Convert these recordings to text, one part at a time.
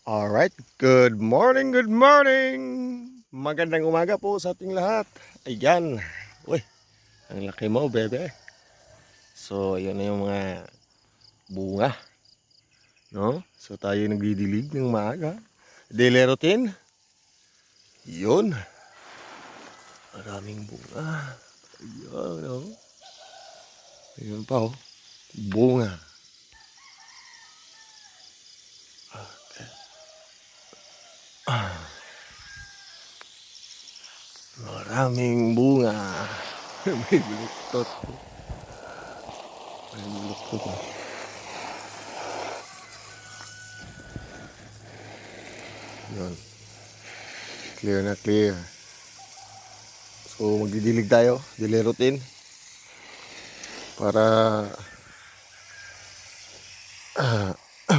Alright, good morning, good morning! Magandang umaga po sa ating lahat. Ayan, uy, ang laki mo, bebe. So, ayan na yung mga bunga, no? So, tayo nagdidilig ng maaga. Daily routine. Yun, maraming bunga. Ayan, no? Ayan pa, oh. Bunga. Maraming bunga. May buluktot. May buluktot, oh. Yun. Clear na clear. So magdidilig tayo, daily routine. Para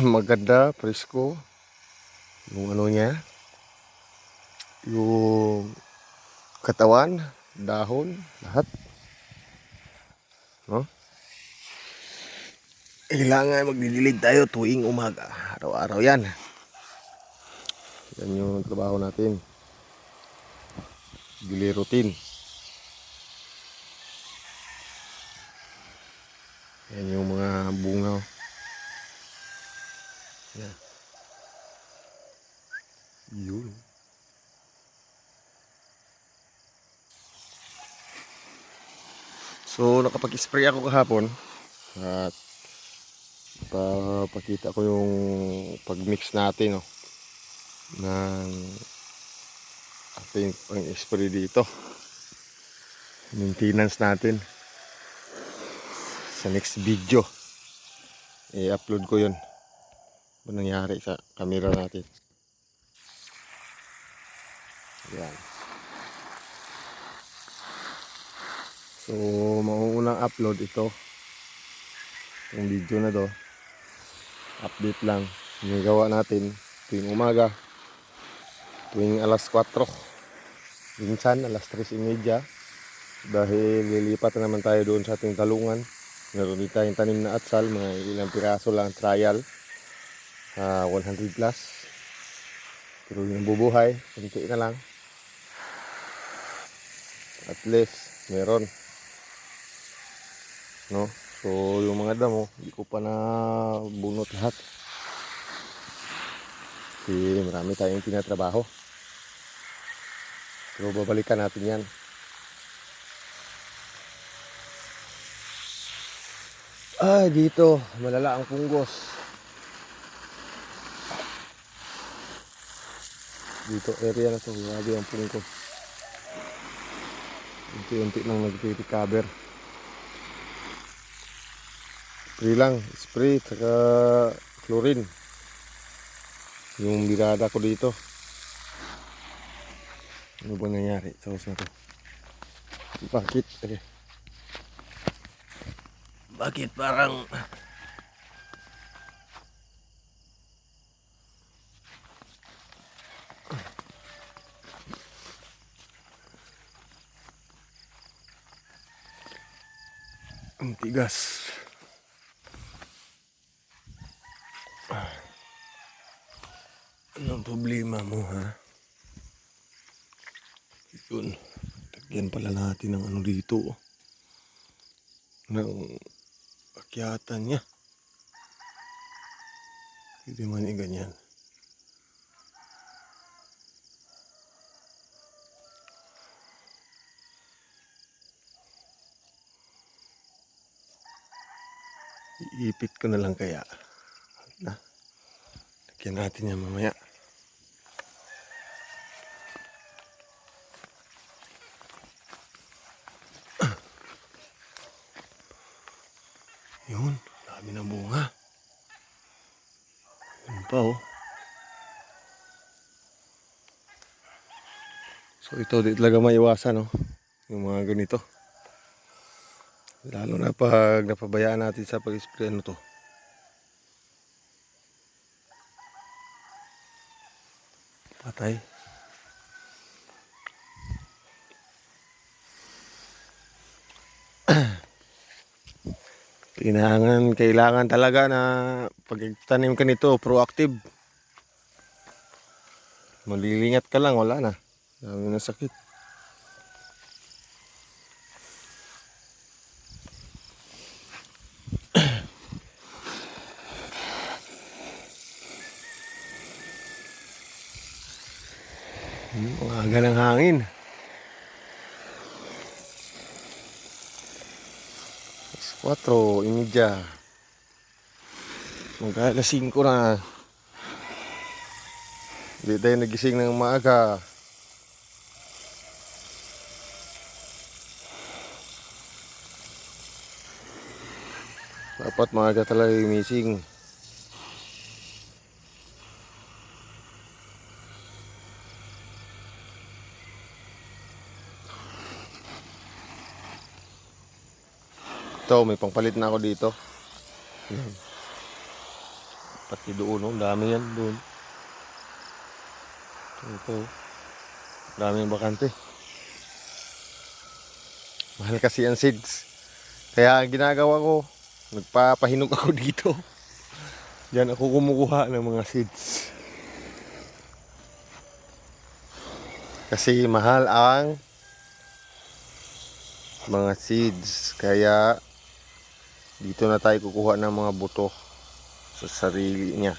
maganda, presko. Yung ano niya. Yung katawan, dahon, lahat. No? Kailangan magdidilig tayo tuwing umaga. Araw-araw yan. Yan yung trabaho natin. Daily routine. Yan yung mga bunga. Yan. Yun. So nakapag-spray ako kahapon. At papakita ko yung pag-mix natin, no, ng ating pang-spray dito. Maintenance natin. Sa next video i-upload ko yun. Ano nangyari sa camera natin. Yan. So mauunang upload ito. Yung video na to. Update lang. Yung gawa natin tuwing umaga. Tuwing alas 4. Minsan alas 3:30. Dahil lilipat na naman tayo doon sa ating talungan. Meron din tayong tanim na atsal. Mga ilang piraso lang trial. 100 plus. Pero yung bubuhay, kunti na lang. At least, meron. No? So, yung mga damo, hindi ko pa na bunot lahat. Kasi marami tayong tinatrabaho. Pero babalikan natin yan. Dito, malala ang punggos. Dito, area na to, grabe ang punggos. Unti-unti lang nag-recover. Spray lang, spray, saka chlorine. Yung birada ko dito. Ano ba nangyari sa hose na to? Bakit? Okay. Bakit parang ang tigas? Anong problema mo, ha? Yun. Lagyan pala natin ng ano dito. Ng akyatan niya. Hindi man ganyan. Iipit ko na lang kaya. Na. Lagyan natin yan mamaya. Yun, dami ng bunga. Yun pa, oh. So ito, di talaga maiwasan, oh. Yung mga ganito. Lalo na pag napabayaan natin sa pag-spray, ano to. Patay. Kailangan talaga na pagtanim ka nito, proactive. Malilingat ka lang, wala na. Dami na sakit. Ang aga ng hangin. 4:30. Mag-alas 5 na. Hindi tayo nagising ng maaga. Dapat maaga talaga gumising. Ito, may pangpalit na ako dito. Yan. Pati doon, oh. Dami yan doon. Ito. Dami yung bakante. Mahal kasi ang seeds. Kaya ang ginagawa ko, nagpapahinog ako dito. Diyan ako kumukuha ng mga seeds. Kasi mahal ang mga seeds. Kaya dito na tayo kukuha ng mga buto sa sarili niya.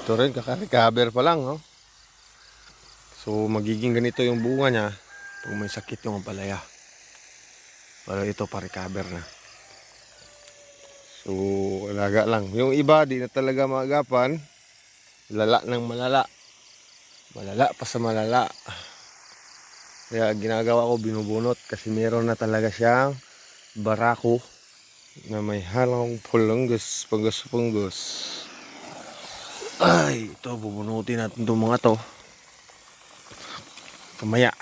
Ito rin, kaka-recover pa lang, no? So, magiging ganito yung bunga niya pag may sakit yung palaya. Pero ito, pa-recover na. So, alaga lang. Yung iba, di na talaga maagapan. Lala ng malala. Malala pa sa malala. Kaya ginagawa ko, binubunot. Kasi meron na talaga siyang barako na may halong pulungus, punggus. Ay, ito, bubunutin natin itong mga to. Kamaya.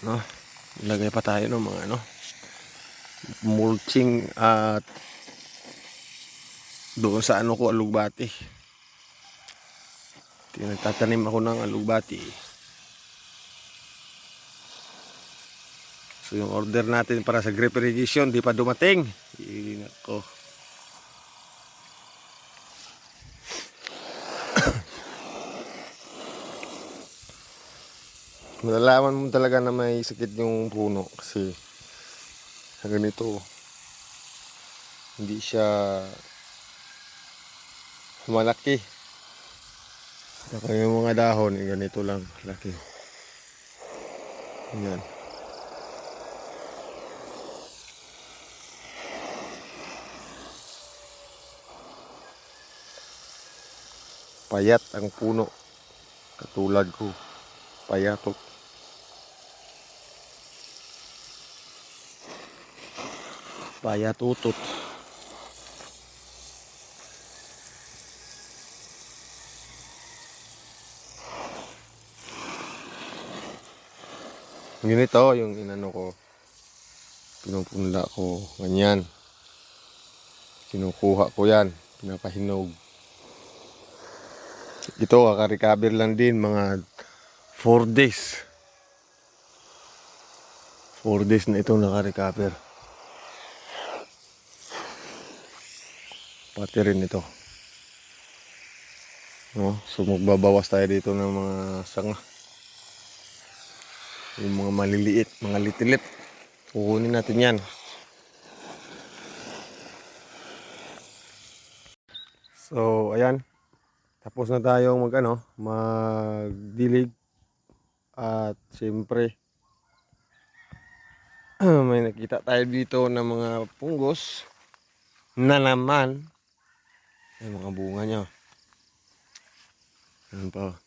No? Ilagay pa tayo ng mga mulching at doon sa ko, alugbati. Nagtatanim ako ng alugbati. So yung order natin para sa drip irrigation di pa dumating. Nako. Malalaman mo talaga na may sakit yung puno kasi sa ganito hindi siya malaki. Saka yung mga dahon ganito lang laki. Yan. Payat ang puno katulad ko. Payatot. Payatutot. Ganito yung inano ko. Pinupunla ko. Ganyan. Kinukuha ko yan. Pinapahinog. Ito kaka-recover lang din mga 4 days. 4 days na itong naka-recover. Pati rin ito. No? So magbabawas tayo dito ng mga sanga. Yung mga maliliit, mga litilip. Kukunin natin yan. So ayan. Tapos na tayong magdilig. At siyempre may nakita tayo dito ng mga punggos na naman. Ay, mga bunga niya. Ayan pa.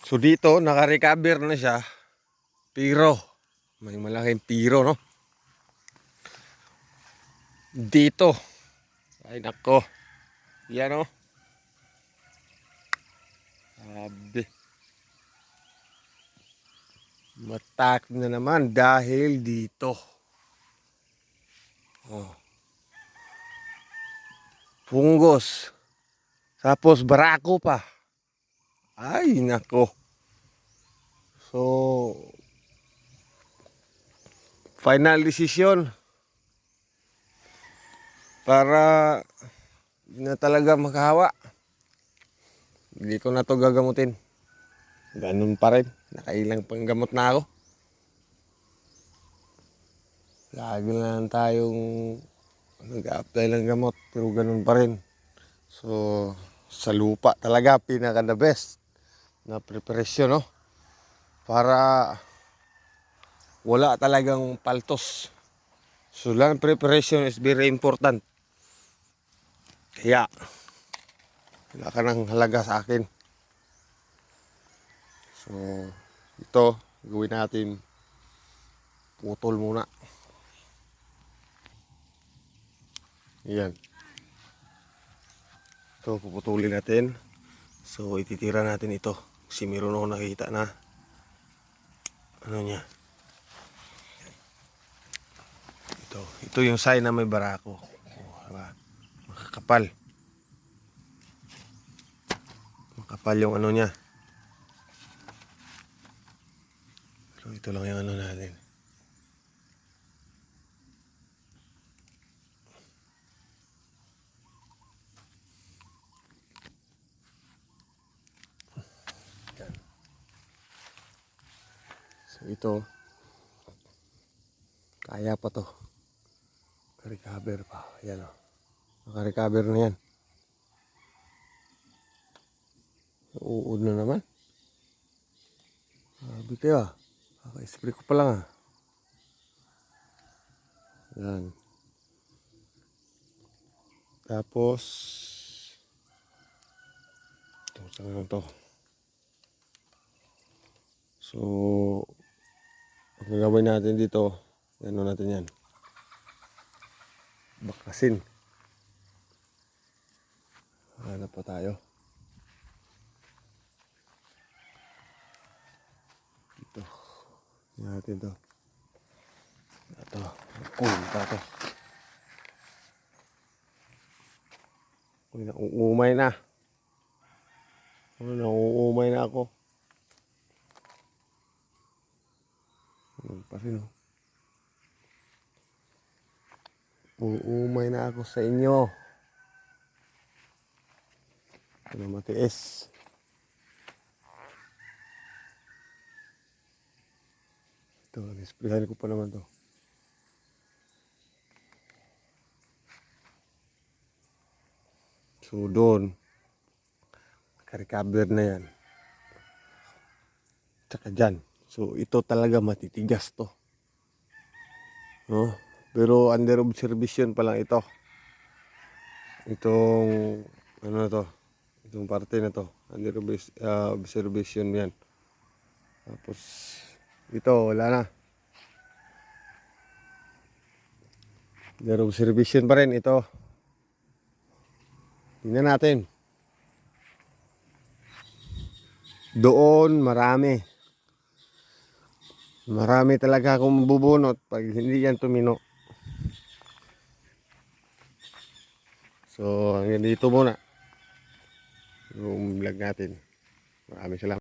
So dito naka-recover na siya. Pero may malaking piro, no? Dito. Ay nako. Yan, no? Sabi. Matak na naman dahil dito. Oh. Punggos. Tapos barako pa. Ay nako. So final decision para hindi na talaga makahawa. Hindi ko na to gagamutin. Ganun pa rin. Nakailang pang gamot na ako. Lagi na lang tayong nag-a-apply ng gamot pero ganun pa rin. So sa lupa talaga pinaka the best na preparasyon, no? Para wala talagang paltos. So land preparation is very important. Kaya wala ka ng halaga sa akin. So ito gawin natin, putol muna. Yan. Ito puputulin natin. So ititira natin ito. Kasi meron ako nakita na ano niya. Ito yung sign na may barako. Oh, diba? Makakapal. Makapal yung ano niya. So ito lang yung ano natin. So ito, kaya pa to. Recover pa. Ayan o. Naka-recover na yan. Uud na naman. Sabi kayo ah. Kaka-spray ko pa lang ah. Ayan. Tapos ito, saan lang to. So ang gagawin natin dito, ano natin yan, bakasin. Hanap pa tayo dito. Yan natin to. Ito, punta to. Uy, nauumay na. Nauumay na ako. Pa rin, oh. Uumay na ako sa inyo. Ano matiis. Ito, nisprayan ko pa naman to. So doon, naka-recover na yan. Tsaka dyan. So ito talaga matitigas to. No? Pero under observation pa lang ito. Itong ano na to. Itong parte na to. Under observation yan. Tapos ito wala na. Under observation pa rin ito. Tingnan natin. Doon marami. Marami talaga akong mabubunot pag hindi yan tumino. So hanggang dito muna yung vlog natin. Maraming salamat.